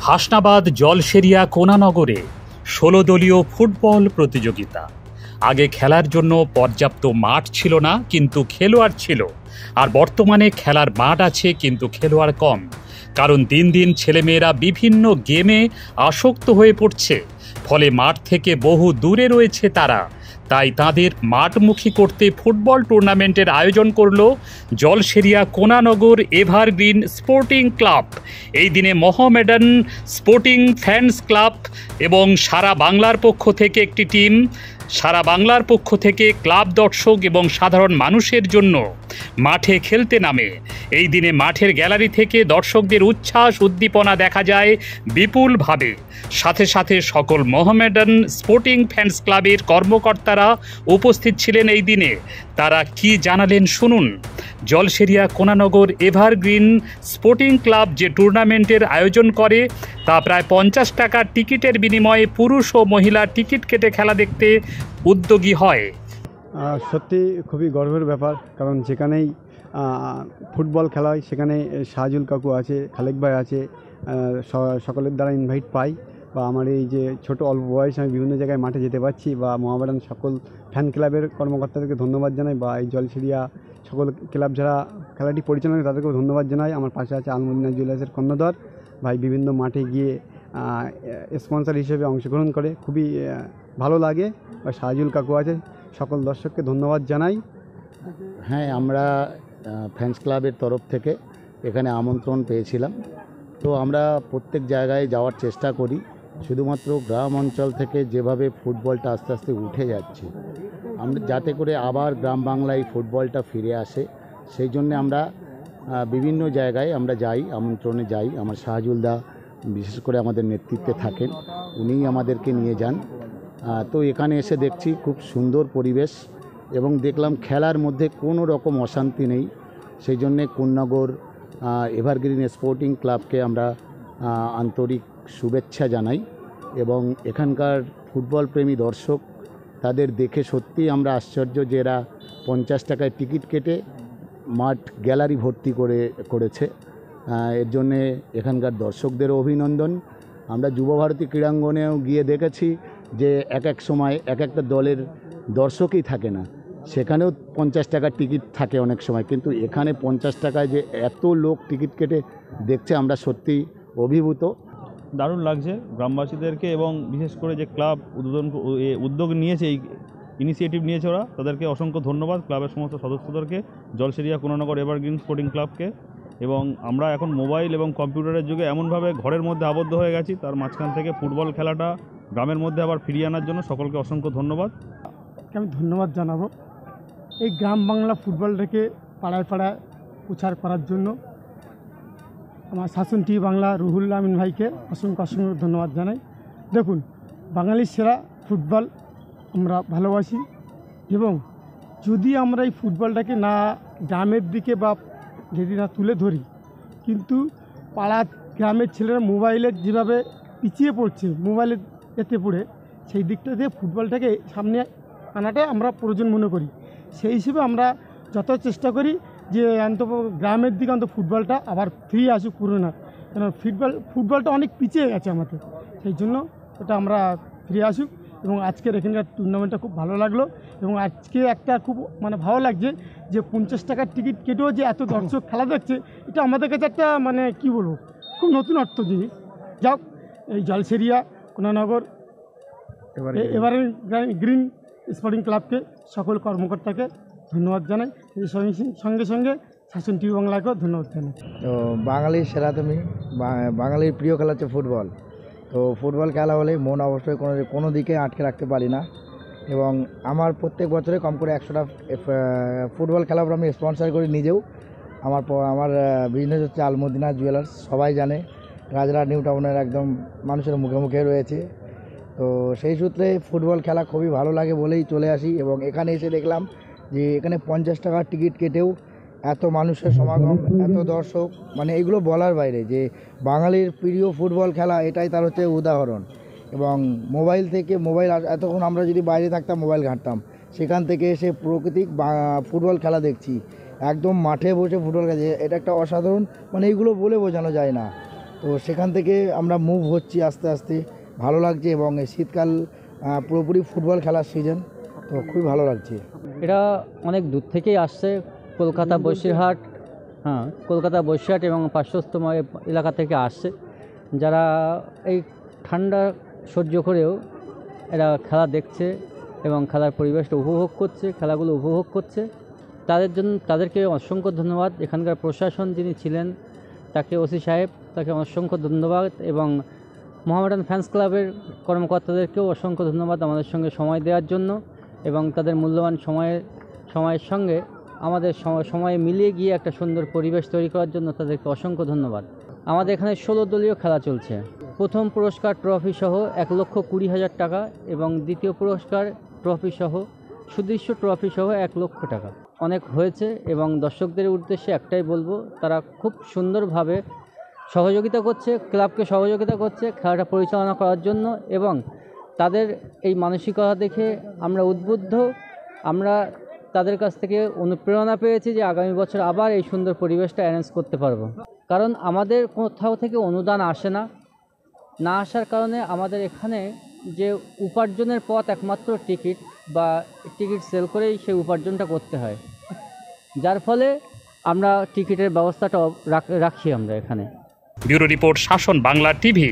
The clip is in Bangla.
হাসনাবাদ জলসেরিয়া কোনানগরে ১৬ দলীয় ফুটবল প্রতিযোগিতা। আগে খেলার জন্য পর্যাপ্ত মাঠ ছিল না, কিন্তু খেলোয়াড় ছিল। আর বর্তমানে খেলার মাঠ আছে, কিন্তু খেলোয়াড় কম। কারণ দিন দিন ছেলেমেয়েরা বিভিন্ন গেমে আসক্ত হয়ে পড়ছে, ফলে মাঠ থেকে বহু দূরে রয়েছে তারা। তাই তাদের মাঠমুখী করতে ফুটবল টুর্নামেন্টের আয়োজন করল জলসেরিয়া কোনানগর এভারগ্রিন স্পোর্টিং ক্লাব। এই দিনে মোহামেডান স্পোর্টিং ফ্যান্স ক্লাব এবং সারা বাংলার পক্ষ থেকে একটি টিম, সারা বাংলার পক্ষ থেকে ক্লাব দর্শক এবং সাধারণ মানুষের জন্য মাঠে খেলতে নামে। এই দিনে মাঠের গ্যালারি থেকে দর্শকদের উচ্ছ্বাস উদ্দীপনা দেখা যায় বিপুলভাবে। সাথে সাথে সকল মোহামেডান স্পোর্টিং ফ্যান্স ক্লাবের কর্মকর্তারা উপস্থিত ছিলেন এই দিনে। তারা কি জানালেন শুনুন। জলসেরিয়া কোনানগর এভারগ্রিন স্পোর্টিং ক্লাব যে টুর্নামেন্টের আয়োজন করে তা প্রায় ৫০ টাকার টিকিটের বিনিময়ে পুরুষ ও মহিলা টিকিট কেটে খেলা দেখতে উদ্যোগী হয়। সত্যি খুবই গর্বের ব্যাপার, কারণ যেখানেই ফুটবল খেলা হয় সেখানে শাহজুল কাকু আছে, খালেক ভাই আছে, সকলের দ্বারা ইনভাইট পাই। বা আমার এই যে ছোট অল্প বয়সে আমি বিভিন্ন জায়গায় মাঠে যেতে পারছি, বা মোহামেডান সকল ফ্যান ক্লাবের কর্মকর্তাদেরকে ধন্যবাদ জানাই, বা এই জলসেরিয়া সকল ক্লাব যারা খেলাটি পরিচালনা করে তাদেরকেও ধন্যবাদ জানাই। আমার পাশে আছে আলমদিনা জুয়েলার্সের কর্ণধর ভাই, বিভিন্ন মাঠে গিয়ে স্পন্সর হিসেবে অংশগ্রহণ করে, খুবই ভালো লাগে। বা শাহজুল কাকু আছে, সকল দর্শককে ধন্যবাদ জানাই। হ্যাঁ, আমরা ফ্যান্স ক্লাবের তরফ থেকে এখানে আমন্ত্রণ পেয়েছিলাম। তো আমরা প্রত্যেক জায়গায় যাওয়ার চেষ্টা করি। শুধুমাত্র গ্রাম অঞ্চল থেকে যেভাবে ফুটবলটা আস্তে আস্তে উঠে যাচ্ছে, আমরা যাতে করে আবার গ্রাম বাংলায় ফুটবলটা ফিরে আসে, সেই জন্যে আমরা বিভিন্ন জায়গায় আমরা যাই, আমন্ত্রণে যাই। আমার শাহজুলদা বিশেষ করে আমাদের নেতৃত্বে থাকেন, উনিই আমাদেরকে নিয়ে যান। তো এখানে এসে দেখছি খুব সুন্দর পরিবেশ, এবং দেখলাম খেলার মধ্যে কোনো রকম অশান্তি নেই। সেই জন্যে কোন্নগর এভারগ্রিন স্পোর্টিং ক্লাবকে আমরা আন্তরিক শুভেচ্ছা জানাই। এবং এখানকার ফুটবল প্রেমী দর্শক, তাদের দেখে সত্যিই আমরা আশ্চর্য যে এরা ৫০ টাকায় টিকিট কেটে মাঠ গ্যালারি ভর্তি করেছে। এর জন্যে এখানকার দর্শকদেরও অভিনন্দন। আমরা যুবভারতী ক্রীড়াঙ্গনেও গিয়ে দেখেছি যে এক এক সময় এক একটা দলের দর্শকই থাকে না, সেখানেও ৫০ টাকার টিকিট থাকে অনেক সময়, কিন্তু এখানে ৫০ টাকায় যে এত লোক টিকিট কেটে দেখছে, আমরা সত্যি অভিভূত। দারুণ লাগছে গ্রামবাসীদেরকে, এবং বিশেষ করে যে ক্লাব উদ্যোগ নিয়েছে, এই ইনিশিয়েটিভ নিয়েছে ওরা, তাদেরকে অসংখ্য ধন্যবাদ। ক্লাবের সমস্ত সদস্যদেরকে, জলসেরিয়া কোনানগর এভারগ্রিন স্পোর্টিং ক্লাবকে। এবং আমরা এখন মোবাইল এবং কম্পিউটারের যুগে এমনভাবে ঘরের মধ্যে আবদ্ধ হয়ে গেছি, তার মাঝখান থেকে ফুটবল খেলাটা গ্রামের মধ্যে আবার ফিরিয়ে আনার জন্য সকলকে অসংখ্য ধন্যবাদ। আমি ধন্যবাদ জানাবো এই গ্রাম বাংলা ফুটবলটাকে পাড়ায় পাড়ায় প্রচার করার জন্য আমার শাসন টিভি বাংলা রুহুল আমিন ভাইকে অসংখ্য অসংখ্য ধন্যবাদ জানাই। দেখুন, বাঙালির সেরা ফুটবল আমরা ভালোবাসি, এবং যদি আমরা এই ফুটবলটাকে না গ্রামের দিকে বা যদি না তুলে ধরি, কিন্তু পাড়া গ্রামের ছেলেরা মোবাইলের যেভাবে পিছিয়ে পড়ছে, মোবাইলের এতে পড়ে, সেই দিকটা দিয়ে ফুটবলটাকে সামনে আনাটা আমরা প্রয়োজন মনে করি। সেই হিসেবে আমরা যত চেষ্টা করি যে অন্তত গ্রামের দিকে অন্তত ফুটবলটা আবার ফিরে আসুক পুরোনো, কেন ফুটবলটা অনেক পিছিয়ে গেছে আমাদের, সেই জন্য ওটা আমরা ফিরে আসুক। এবং আজকের এখানকার টুর্নামেন্টটা খুব ভালো লাগলো, এবং আজকে একটা খুব ভালো লাগছে যে ৫০ টাকার টিকিট কেটেও যে এত দর্শক খেলা দেখছে, এটা আমাদের কাছে একটা কি বলবো, খুব নতুন অর্থ জিনিস। যাক, এই জলসেরিয়া কোনানগর এভারগ্রিন স্পোর্টিং ক্লাবকে, সকল কর্মকর্তাকে ধন্যবাদ জানাই। এই সঙ্গে সঙ্গে শাসন টিভি বাংলাকেও ধন্যবাদ জানাই। তো বাঙালির সেরা তুমি, বাঙালির প্রিয় খেলা হচ্ছে ফুটবল। তো ফুটবল খেলা হলে মন অবশ্যই কোনো দিকে আটকে রাখতে পারি না, এবং আমার প্রত্যেক বছরে কম করে ১০০টা ফুটবল খেলা আমি স্পন্সর করি নিজেও। আমার বিজনেস হচ্ছে আলমদিনা জুয়েলার্স, সবাই জানে, রাজরা নিউ টাউনের একদম মানুষের মুখে মুখে রয়েছে। তো সেই সূত্রে ফুটবল খেলা খুবই ভালো লাগে বলেই চলে আসি, এবং এখানে এসে দেখলাম যে এখানে ৫০ টাকার টিকিট কেটেও এত মানুষের সমাগম, এত দর্শক, এগুলো বলার বাইরে যে বাঙালির প্রিয় ফুটবল খেলা, এটাই তার হচ্ছে উদাহরণ। এবং মোবাইল এতক্ষণ আমরা যদি বাইরে থাকতাম মোবাইল ঘাঁটতাম, সেখান থেকে এসে প্রকৃতিক ফুটবল খেলা দেখছি, একদম মাঠে বসে ফুটবল খেলা, এটা একটা অসাধারণ, এইগুলো বলে বোঝানো যায় না। তো সেখান থেকে আমরা মুভ হচ্ছি আস্তে আস্তে, ভালো লাগছে। এবং এই শীতকাল পুরোপুরি ফুটবল খেলার সিজন, তো খুবই ভালো লাগছে। এটা অনেক দূর থেকেই আসছে, কলকাতা বসিরহাট, কলকাতা বসিরহাট এবং পার্শ্বস্থ এলাকা থেকে আসছে, যারা এই ঠান্ডা সহ্য করেও এরা খেলা দেখছে এবং খেলার পরিবেশটা উপভোগ করছে, খেলাগুলো উপভোগ করছে। তাদেরকে অসংখ্য ধন্যবাদ। এখানকার প্রশাসন যিনি ছিলেন তাকে ওসি সাহেব, তাকে অসংখ্য ধন্যবাদ, এবং মোহামেডান ফ্যান্স ক্লাবের কর্মকর্তাদেরকেও অসংখ্য ধন্যবাদ আমাদের সঙ্গে সময় দেওয়ার জন্য, এবং তাদের মূল্যবান সময়ের সঙ্গে আমাদের সময় মিলিয়ে গিয়ে একটা সুন্দর পরিবেশ তৈরি করার জন্য তাদেরকে অসংখ্য ধন্যবাদ। আমাদের এখানে 16 দলীয় খেলা চলছে। প্রথম পুরস্কার ট্রফি সহ 1,20,000 টাকা, এবং দ্বিতীয় পুরস্কার ট্রফি সহ সুদৃশ্য ট্রফি সহ 1 লক্ষ টাকা। অনেক হয়েছে, এবং দর্শকদের উদ্দেশ্যে একটাই বলবো, তারা খুব সুন্দরভাবে সহযোগিতা করছে, ক্লাবকে সহযোগিতা করছে খেলাটা পরিচালনা করার জন্য, এবং তাদের এই মানসিকতা দেখে আমরা উদ্বুদ্ধ। আমরা তাদের কাছ থেকে অনুপ্রেরণা পেয়েছি যে আগামী বছর আবার এই সুন্দর পরিবেশটা অ্যারেঞ্জ করতে পারবো। কারণ আমাদের কোথাও থেকে অনুদান আসে না আসার কারণে আমাদের এখানে যে উপার্জনের পথ একমাত্র টিকিট সেল করেই সেই উপার্জনটা করতে হয়, যার ফলে আমরা টিকিটের ব্যবস্থাটা রাখি আমরা এখানে। ব্যুরো রিপোর্ট, শাসন বাংলা টিভি।